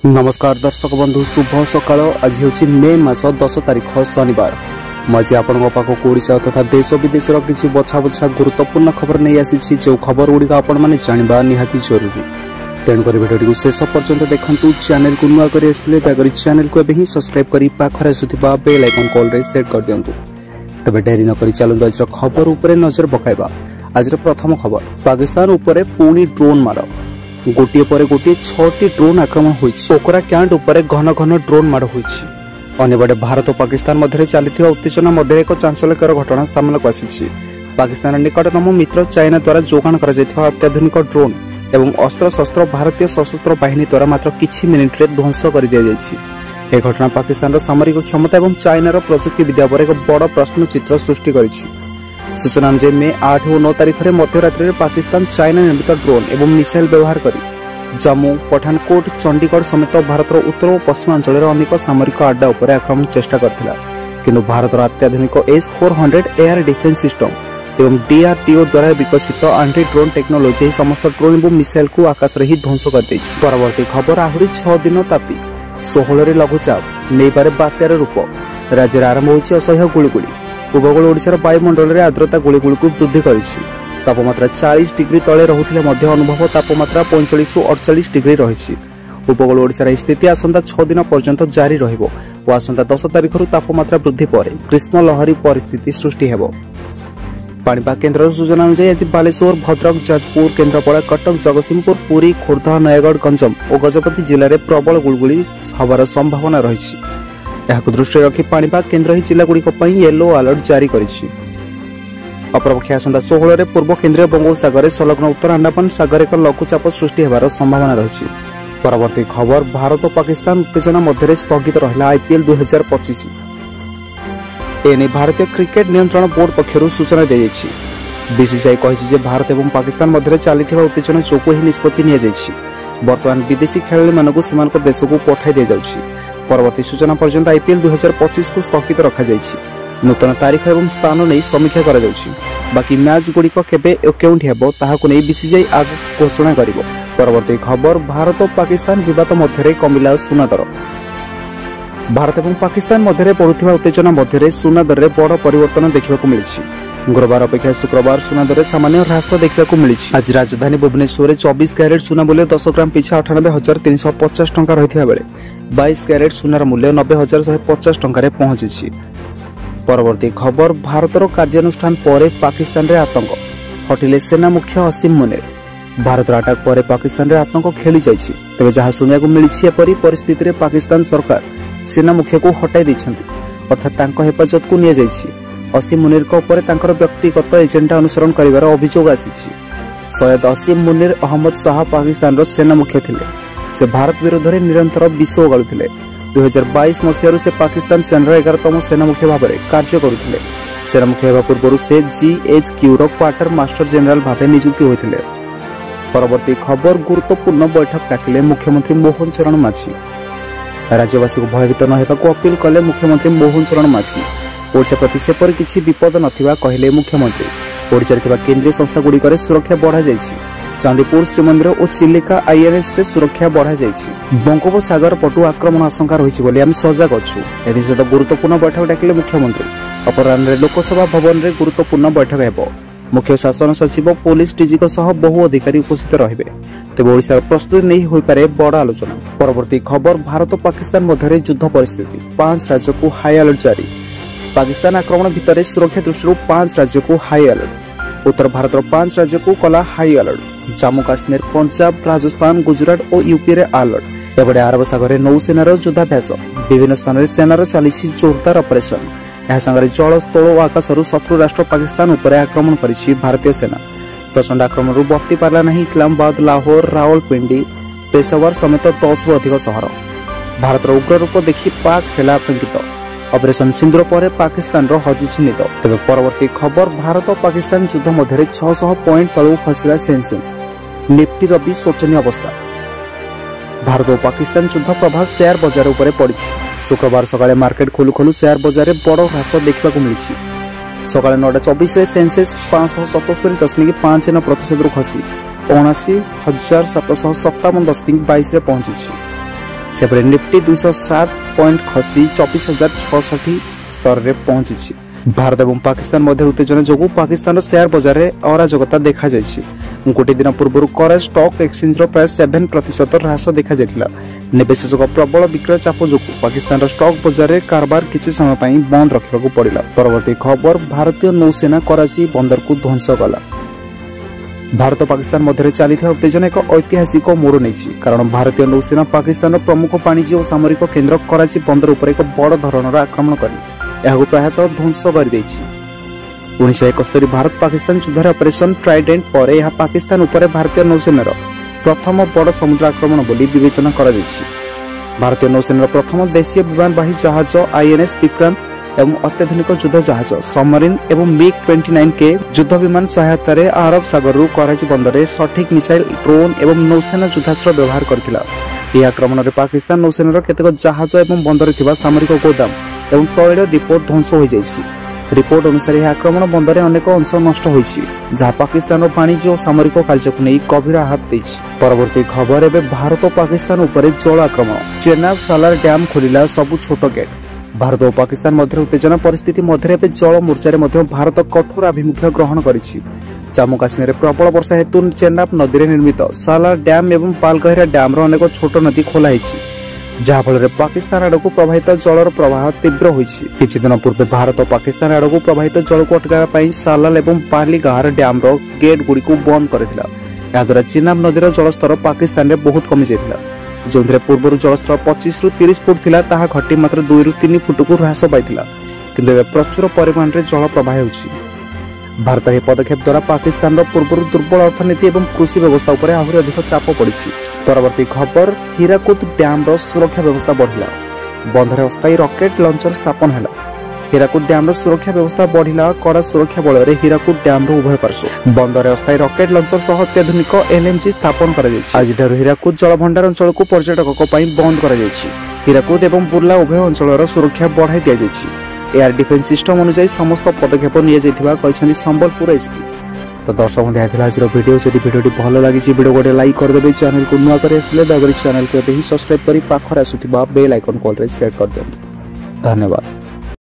नमस्कार दर्शक बंधु शुभ सकाळ। आज हूँ मे मास 10 तारिख शनिवार। मजे आपण ओडिशा तथा देश विदेश किसी बछा बछा गुरुत्वपूर्ण खबर नहीं आसी जो खबर गुड़िक आपण मैंने जानवा निहाती जरूरी। तेणुक भिडियो शेष पर्यंत देखु। चैनल को नुआ कर चैनल को एवं सब्सक्राइब कर पाखरे आसुवा बेल आइकन कॉल रे सेट कर दिंतु। तबे डेरी न करी चलु आज खबर उपरे नजर पकाइबा। आज प्रथम खबर, पाकिस्तान उपरे पुणी ड्रोन माड़। गोटे पर गोटे 6टी ड्रोन आक्रमण होइछि। पोखरा कैंट उपरे घन घन ड्रोन माड़ होइछि। अन्यबडे भारत और पाकिस्तान मध्य चलती उत्तेजना मध्य एक चांचल्यकर घटना सामना को आसी। पाकिस्तान निकटतम मित्र चाइना द्वारा जोगान कर अत्याधुनिक ड्रोन एवं अस्त्र शस्त्र भारतीय सशस्त्र बाहिनी द्वारा मात्र किछि मिनिट रे ध्वंस कर दिया जायछि। ए घटना पाकिस्तान सामरिक क्षमता एवं चाइनार प्रजुक्ति विद्या पर एक बड़ प्रश्न चित्र सृष्टि करिछि। सूचना अनुसार मे 8 और 9 तारिख में मध्यरात्रि में पाकिस्तान चाइना निर्मित ड्रोन एवं मिसाइल व्यवहार करी जम्मू, पठानकोट, चंडीगढ़ समेत भारत उत्तर और पश्चिमांचल अनेक सामरिक आड्डा उपर आक्रमण चेष्टा करथिला। किंतु भारत अत्याधुनिक S-400 एयर डिफेंस सिस्टम एवं DRDO द्वारा विकसित एंटी ड्रोन टेक्नोलोजी समस्त ड्रोन और मिसाइल को आकाश रे ही ध्वंस कर दैछि। परवर्ती खबर, आहुरी 6 दिन तापी 16 रे लघुचाप नहीं पारे बात्यार रूप। राज्य आरंभ होइछि असह्य गुळुगुळी। उपकूल ओडिशार वायुमंडल में आर्द्रता गुळुगुळी को वृद्धि करिछि। तापमात्रा 40 डिग्री तले रहुथिले मध्य अनुभव तापमात्रा 45 ରୁ 48 डिग्री रहिछि। उपकूल ओडिशार स्थिति आसंता 6 दिन पर्यंत जारी रहिबो और आसंता 10 तारिख रु तापमात्रा वृद्धि पर ग्रीष्म लहरी परिस्थिति सृष्टि हेबो। पाणीपाग केन्द्र सूचना अनुसार आज बालेश्वर, भद्रक, जाजपुर, केन्द्रापड़ा, कटक, जगतसिंहपुर, पुरी, खोर्धा, नयगढ़, गंजम और गजपति जिले में प्रबल गुळुगुळी हवार संभावना रही। दृष्टि रखी पाणीपाग केन्द्र ही जिलागुड़िक येलो अलर्ट जारी करिछि। अपरपक्षे आसंता 16 रे पूर्व केन्द्रीय बंगोपसागर संलग्न उत्तर अंडमान सागर एक लघुचाप सृष्टि हेबार संभावना रही। परवर्ती खबर, भारत और पाकिस्तान उत्तेजना मध्य स्थगित रहा IPL 2025। एने भारतीय क्रिकेट नियंत्रण बोर्ड पक्षर सूचना दी जाइछि। BCCI कहिछि जे भारत और पाकिस्तान मध्य चली उत्तेजना जोगु ही निष्पत्ति निया जाइछि। वर्तमान विदेशी खेलाड़ी मानक सेमान देश को पठाई दि जाउछि। परवर्ती सूचना पर्यंत IPL 2025 को स्थगित रखा जाइछि। नूतन तारीख एवं स्थान नहीं समीक्षा करा जाउछि। बाकी मैच गुड़िक केबे केउंठी हेबो ताहाकु नै BCCI आग घोषणा करिवो। परवर्ती खबर, भारत और पाकिस्तान विवाद मध्य कमिला सुना दर। भारत और पाकिस्तान मध्य बढ़ुवा उत्तेजना मध्य सुना दर में बड़ परिवर्तन देखा मिली। गुरुवार अपेक्षा शुक्रवार सुना दर सामान्य ह्रास देखा मिली। आज राजधानी भुवनेश्वर 24 कैरेट सुना मूल्य 10 ग्राम पिछा 98,350 टंका रही बेले 22 कैरेट सुनार मूल्य 90,150 टंका पहुंची। परवर्ती खबर, भारतर कार्यानुष्ठान पर पाकिस्तान रे आतंक हटिले सेना मुख्य असीम मुनीर। भारत अटैक पर पाकिस्तान रे आतंक खेली जाइछि। तबे जहां सुनिया को मिलिछि एपरि परिस्थिति रे पाकिस्तान सरकार सेना मुख्य को हटाई दैछन्ति, अर्थात तांको हेफाजत को निया जाइछि। असीम मुनीर को ऊपर तांकर व्यक्तिगत एजेंडा अनुसरण करिवार अभियोग आसीछि। सैयद असीम मुनीर अहमद शाह पाकिस्तान रो सेना मुख्य थिले। से भारत विरोध में निरंतर विष ओगाळुथिले। 2022 मसीह से पाकिस्तान सेनार 11तम सेना मुख्य भाव में कार्य करुथिले। सेना मुख्य होगा पूर्व से GHQ रो क्वार्टर मास्टर जनरल भाव नियुक्ति होइथिले। परवर्ती खबर, गुरुत्वपूर्ण बैठक डाकिले मुख्यमंत्री मोहन चरण माझी। राज्यवासी को भयभीत न हेबाकु अपील कले मुख्यमंत्री मोहन चरण माझी। ओडिशा प्रति सेपरि किछि विपद नथिबा कहिले मुख्यमंत्री। ओडिशारे थिबा केंद्रीय संस्था गुड़िकर सुरक्षा बढ़ा जाइछि। चांदीपुर श्रीमंदिर और चिलिका INS रे सुरक्षा बढ़ा जाइछि। बंगोपसागर पटु आक्रमण आशंका रही बोली आम सजग अच्छु। एसत गुरुत्वपूर्ण बैठक डाकिले मुख्यमंत्री। अपराह्न लोकसभा भवन में गुरुत्वपूर्ण बैठक हेबो। मुख्य शासन सचिव पुलिस DG बहु अधिकारी उपस्थित रहिबे। तेबे ओडिशा प्रस्तुति नहीं होई पारे बड़ आलोचना। परवर्ती खबर, भारत और पाकिस्तान मध्य युद्ध परिस्थिति 5 राज्य को हाई अलर्ट जारी। पाकिस्तान आक्रमण भितर सुरक्षा दृष्टि 5 राज्य को हाई अलर्ट। उत्तर भारत 5 राज्य को कला हाई अलर्ट। जम्मू काश्मीर, पंजाब, राजस्थान, गुजरात और यूपी रे अलर्ट। एबडे अरब सागर नौसेनार युद्धाभ्यास। विभिन्न स्थान में सेनार चली जोरदार ऑपरेशन। यह जल, स्थल और आकाशरू शत्रु राष्ट्र पाकिस्तान उपर आक्रमण करिछि भारतीय सेना। प्रचंड आक्रमण बर्ती पारा नहीं इस्लामाबाद, लाहौर, रावलपिंडी, पेशावर समेत 10 रु अधिक सहर। भारतर उग्र रूप देखि पाक हेला आतंकित। ऑपरेशन सिंदूर पर पाकिस्तान हजिछि निद। तेज परवर्ती खबर, भारत और पाकिस्तान युद्ध मध्य 600 पॉइंट तलू खसला सेंसेक्स। निफ्टी भी शोचनीय अवस्था। भारत और पाकिस्तान युद्ध प्रभाव शेयर बाजार उपर पड़ी। शुक्रवार सकाळे मार्केट खोलू खोलू शेयर बाजार में बड़ ह्रास देखा मिली। सकाळे 9:24 रे सेंसेक्स 577.59% खसी 79,757.22 रे पहुंची। सेपरे निफ्टी 207 पॉइंट खसी 24,660 स्तर रे पहुंची। भारत और पाकिस्तान मध्य उत्तेजना जो पाकिस्तान शेयर बजार में अराजकता देखा गोटे दिन पूर्व कराची स्टॉक एक्सचेंज प्राय 7% ह्रास देखा निवेशक प्रबल विक्रय चाप जो पाकिस्तान स्टॉक बजार में कारबार किसी समय बंद रखा पड़ा। परवर्ती खबर भारतीय नौसेना कराची बंदर को ध्वंस कला। भारत और पाकिस्तान मध्य चली उत्तेजना एक ऐतिहासिक मोड़ नहीं कारण भारतीय नौसेना पाकिस्तान प्रमुख वाणिज्य और सामरिक केन्द्र कराची बंदर उपर एक बड़ धरणर आक्रमण कर प्रायतः ध्वंस कर 1971 भारत पाकिस्तान युद्ध ऑपरेशन ट्राइडेंट पर यह पाकिस्तान उपर भारतीय नौसेनार प्रथम बड़ समुद्र आक्रमण बोली विवेचना करा जायछि। भारतीय नौसेनार प्रथम देशीय विमानवाही जहाज आईएनएस विक्रम एवं अत्याधुनिक युद्ध जहाज सबमरीन एवं MiG-29 के युद्ध विमान सहायता रे अरब सागर कराची बंदर में सठिक मिसाइल ड्रोन एवं नौसेना युद्धास्त्र व्यवहार करथिला। यह आक्रमण में पाकिस्तान नौसेनार केतेक जहाज एवं बंदर थिबा सामरिक गोदाम एवं तैल डिपो ध्वंस हो जायछि। रिपोर्ट अनुसार यह आक्रमण बंदर अनेक अंश नष्ट होइछि जहाँ पाकिस्तान वाणिज्य और सामरिक कार्य को नहीं गभीर आहत देछि। परवर्ती खबर एवं भारत और पाकिस्तान उपर जल आक्रमण चेनाब सालार डैम खोलिला सबु छोट गेट। भारत और पाकिस्तान मध्य उत्तेजना परिस्थिति मध्य जल मोर्चा भारत कठोर आभिमुख्य ग्रहण करिछि। जम्मू काश्मीर में प्रबल वर्षा हेतु चेनाब नदी में निर्मित सालार डैम एवं पालगहिरा डैम अनेक छोट नदी खोला जहाँ फल पाकिस्तान आड़ को प्रवाहित जलर प्रवाह तीव्र होइछि। किछि दिन पूर्व भारत और पाकिस्तान आड़ को प्रवाहित जल को अटकाइबा सालाल एवं पालीगार डैम गेट गुड़ी को बंद करथिला। या द्वारा चेनाब नदीर जलस्तर पाकिस्तान में बहुत कमी जाइथिला। जोंथरे पूर्व जलस्तर 25 रु 30 फुट थिला ताहा घटी मात्र 2 रु 3 फुट को ह्रास पाइथिला किंतु एबे प्रचुर परिमाण रे जल प्रवाह होछि। भारत यह पदक्षेप द्वारा पाकिस्तान पूर्व दुर्बल अर्थनीति एवं कृषि व्यवस्था उपर आहरी अधिक चाप पड़ी। परवर्ती खबर हीराकुद डैम सुरक्षा व्यवस्था बढ़िला। बंधरे अस्थायी रॉकेट लॉन्चर स्थापन है। हीराकुद डैम सुरक्षा व्यवस्था बढ़िला। कड़ा सुरक्षा बल में हीराकुद डैम उभय पार्श्व बंधरे अस्थायी रॉकेट लॉन्चर सह अत्याधुनिक LNG स्थापन कर आज हीराकुद जलभंडार अंचल को पर्यटकों बंद कर हीराकुद एवं बुर्ला उभय अंचल सुरक्षा बढ़ाई दि जाएगी। एयर डिफेन्स सिस्टम अनुसार समस्त पदक्षेप नि संबलपुर एसपी। तो दर्शक बंधु आज वीडियो जदि वीडियो भल लगी वीडियो गोटे लाइक करदे। चैनल को नुआ कर दयाकोरी चैनल को सब्सक्राइब कर पाखर आसुथिबा बेल आइकन कॉल रे सेट कर दियंतु। धन्यवाद।